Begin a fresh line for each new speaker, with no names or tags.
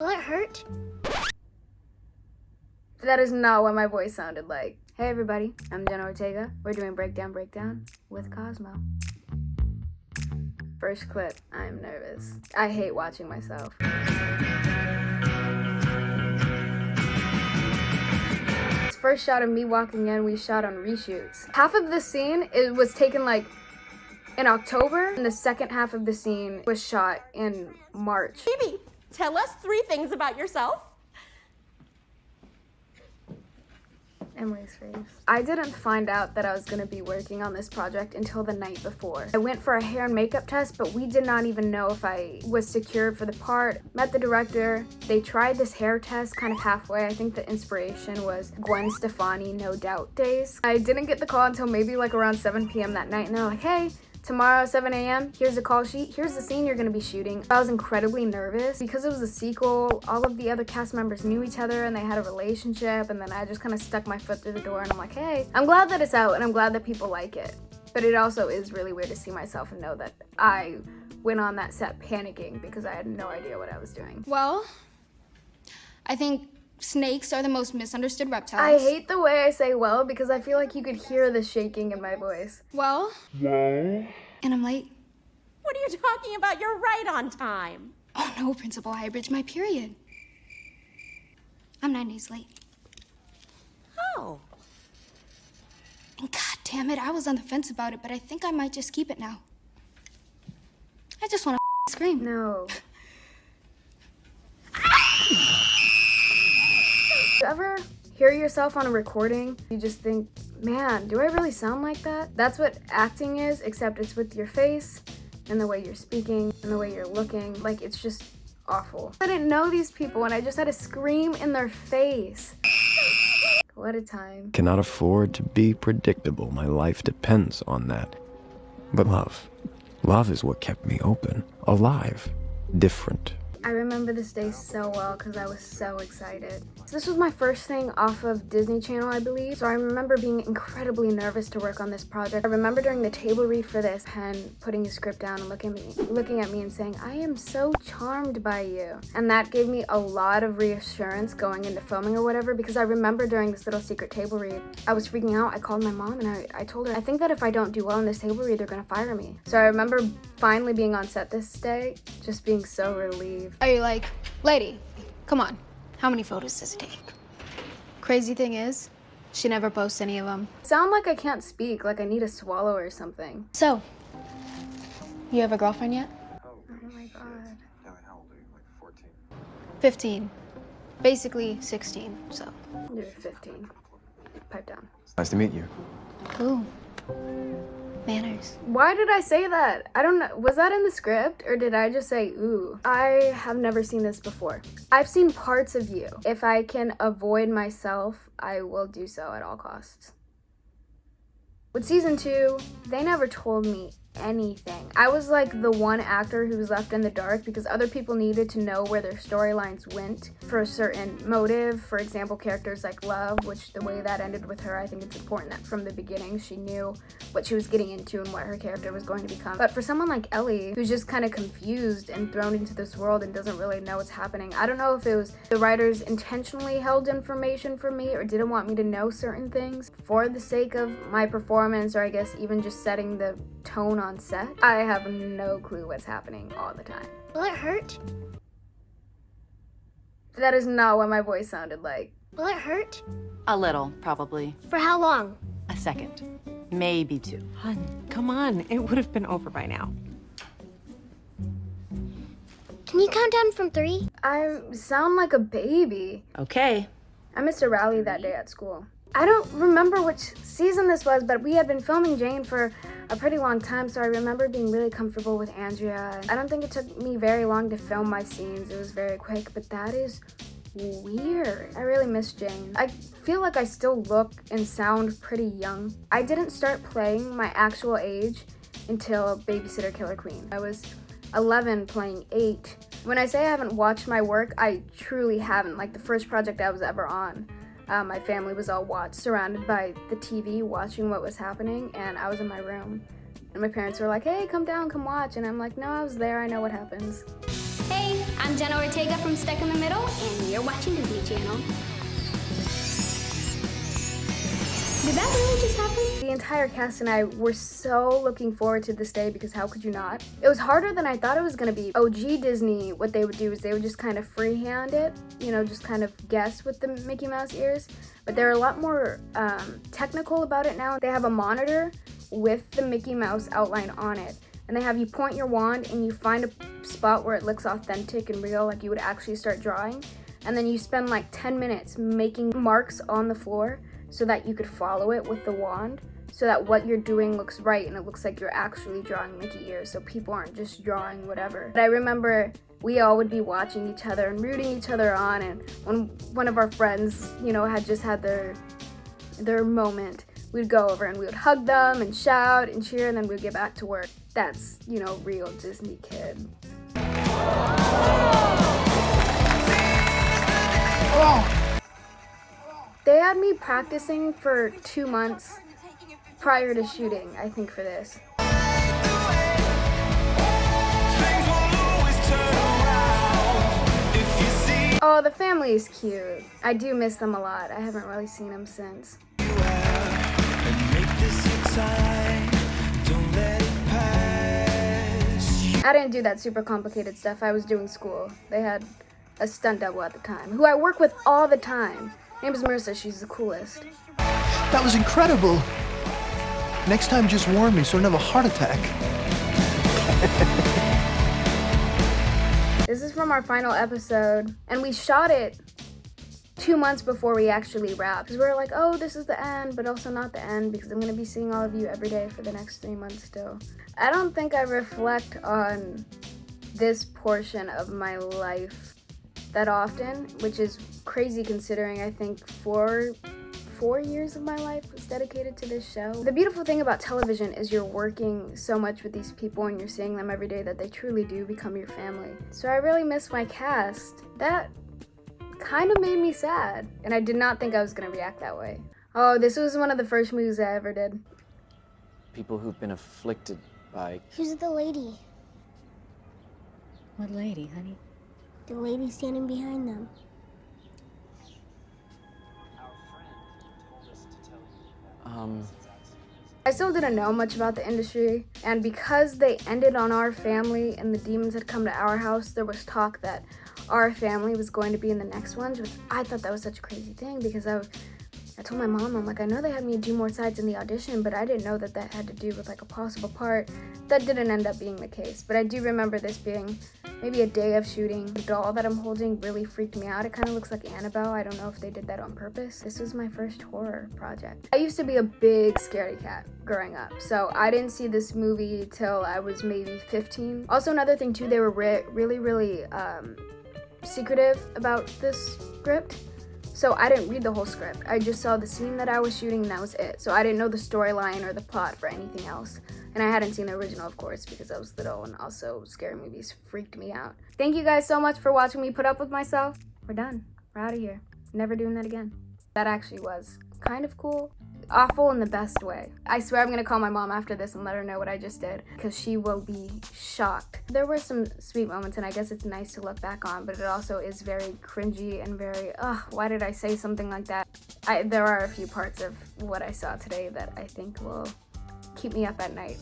Will it hurt?
That is not what my voice sounded like. Hey everybody, I'm Jenna Ortega. We're doing Breakdown with Cosmo. First clip, I'm nervous. I hate watching myself. First shot of me walking in, we shot on reshoots. Half of the scene, it was taken like in October, and the second half of the scene was shot in March.
Baby, tell us 3 things about yourself.
Emily's face. I didn't find out that I was gonna be working on this project until the night before. I went for a hair and makeup test, but we did not even know if I was secured for the part. Met the director. They tried this hair test kind of halfway. I think the inspiration was Gwen Stefani No Doubt days. I didn't get the call until maybe like around 7 p.m. that night, and they're like, hey, tomorrow, 7 a.m., here's the call sheet, here's the scene you're gonna be shooting. I was incredibly nervous because it was a sequel. All of the other cast members knew each other and they had a relationship, and then I just kind of stuck my foot through the door and I'm like, hey, I'm glad that it's out and I'm glad that people like it. But it also is really weird to see myself and know that I went on that set panicking because I had no idea what I was doing.
Well, I think snakes are the most misunderstood reptiles.
I hate the way I say well because I feel like you could hear the shaking in my voice.
Well, and I'm late.
What are you talking about? You're right on time.
Oh no, Principal Highbridge, my period. I'm 9 days late.
Oh.
And god damn it, I was on the fence about it, but I think I might just keep it now. I just want to scream.
No. You ever hear yourself on a recording? You just think, man, do I really sound like that? That's what acting is, except it's with your face and the way you're speaking and the way you're looking. Like, it's just awful. I didn't know these people and I just had to scream in their face. What a time.
Cannot afford to be predictable. My life depends on that. But love is what kept me open, alive, different.
I remember this day so well because I was so excited. So this was my first thing off of Disney Channel, I believe. So I remember being incredibly nervous to work on this project. I remember during the table read for this, Pen putting his script down and looking at me and saying, I am so charmed by you. And that gave me a lot of reassurance going into filming or whatever, because I remember during this little secret table read, I was freaking out. I called my mom and I told her, I think that if I don't do well in this table read, they're gonna fire me. So I remember finally being on set this day, just being so relieved.
Are you like, lady, come on, how many photos does it take? Crazy thing is, she never posts any of them.
Sound like I can't speak, like I need a swallow or something.
So, you have a girlfriend yet?
Oh my god.
No, and how old are you? Like 14?
15. Basically 16, so.
You're 15. Pipe down.
Nice to meet you.
Ooh. Manners.
Why did I say that? I don't know. Was that in the script or did I just say ooh? I have never seen this before. I've seen parts of you. If I can avoid myself, I will do so at all costs. With season 2, they never told me anything. I was like the one actor who was left in the dark because other people needed to know where their storylines went for a certain motive. For example, characters like Love, which the way that ended with her, I think it's important that from the beginning she knew what she was getting into and what her character was going to become. But for someone like Ellie, who's just kind of confused and thrown into this world and doesn't really know what's happening, I don't know if it was the writers intentionally held information from me or didn't want me to know certain things for the sake of my performance, or I guess even just setting the tone on set. I have no clue what's happening all the time.
Will it hurt?
That is not what my voice sounded like.
Will it hurt?
A little, probably.
For how long?
A second. Maybe 2.
Hun, come on. It would have been over by now.
Can you count down from 3?
I sound like a baby.
Okay.
I missed a rally that day at school. I don't remember which season this was, but we had been filming Jane for a pretty long time, so I remember being really comfortable with Andrea. I don't think it took me very long to film my scenes. It was very quick, but that is weird. I really miss Jane. I feel like I still look and sound pretty young. I didn't start playing my actual age until Babysitter Killer Queen. I was 11 playing 8. When I say I haven't watched my work, I truly haven't. Like the first project I was ever on, my family was all surrounded by the TV watching what was happening, and I was in my room. And my parents were like, hey, come down, come watch. And I'm like, no, I was there, I know what happens.
Hey, I'm
I'm Jenna Ortega from Stuck in the Middle, and you're watching Disney Channel. Did that really just happen?
The entire cast and I were so looking forward to this day because how could you not? It was harder than I thought it was gonna be. OG Disney, what they would do is they would just kind of freehand it, you know, just kind of guess with the Mickey Mouse ears. But they're a lot more technical about it now. They have a monitor with the Mickey Mouse outline on it. And they have you point your wand and you find a spot where it looks authentic and real, like you would actually start drawing. And then you spend like 10 minutes making marks on the floor so that you could follow it with the wand, so that what you're doing looks right and it looks like you're actually drawing Mickey ears, so people aren't just drawing whatever. But I remember we all would be watching each other and rooting each other on, and when one of our friends, you know, had just had their moment, we'd go over and we would hug them and shout and cheer, and then we'd get back to work. That's, you know, real Disney kid. Oh. They had me practicing for 2 months prior to shooting, I think, for this. Oh, the family is cute. I do miss them a lot. I haven't really seen them since. I didn't do that super complicated stuff. I was doing school. They had a stunt double at the time, who I work with all the time. Her name is Marissa. She's the coolest.
That was incredible. Next time, just warn me so I don't have a heart attack.
This is from our final episode, and we shot it 2 months before we actually wrapped. Because we were like, oh, this is the end, but also not the end, because I'm going to be seeing all of you every day for the next 3 months still. I don't think I reflect on this portion of my life that often, which is crazy considering I think 4 years of my life was dedicated to this show. The beautiful thing about television is you're working so much with these people and you're seeing them every day that they truly do become your family. So I really miss my cast. That kind of made me sad, and I did not think I was gonna react that way. Oh, this was one of the first movies I ever did.
People who've been afflicted by...
Who's the lady?
What lady, honey?
The lady standing behind them.
I still didn't know much about the industry, and because they ended on our family and the demons had come to our house, there was talk that our family was going to be in the next ones, which I thought that was such a crazy thing because I told my mom, I'm like, I know they had me do more sides in the audition, but I didn't know that that had to do with like a possible part. That didn't end up being the case, but I do remember this being maybe a day of shooting. The doll that I'm holding really freaked me out. It kind of looks like Annabelle. I don't know if they did that on purpose. This was my first horror project. I used to be a big scaredy cat growing up, so I didn't see this movie till I was maybe 15. Also, another thing too, they were really secretive about this script. So I didn't read the whole script. I just saw the scene that I was shooting and that was it. So I didn't know the storyline or the plot for anything else. And I hadn't seen the original, of course, because I was little, and also scary movies freaked me out. Thank you guys so much for watching me put up with myself. We're done. We're out of here. Never doing that again. That actually was kind of cool. Awful in the best way. I swear I'm gonna call my mom after this and let her know what I just did, because she will be shocked. There were some sweet moments, and I guess it's nice to look back on, but it also is very cringy and very, why did I say something like that? There are a few parts of what I saw today that I think will keep me up at night.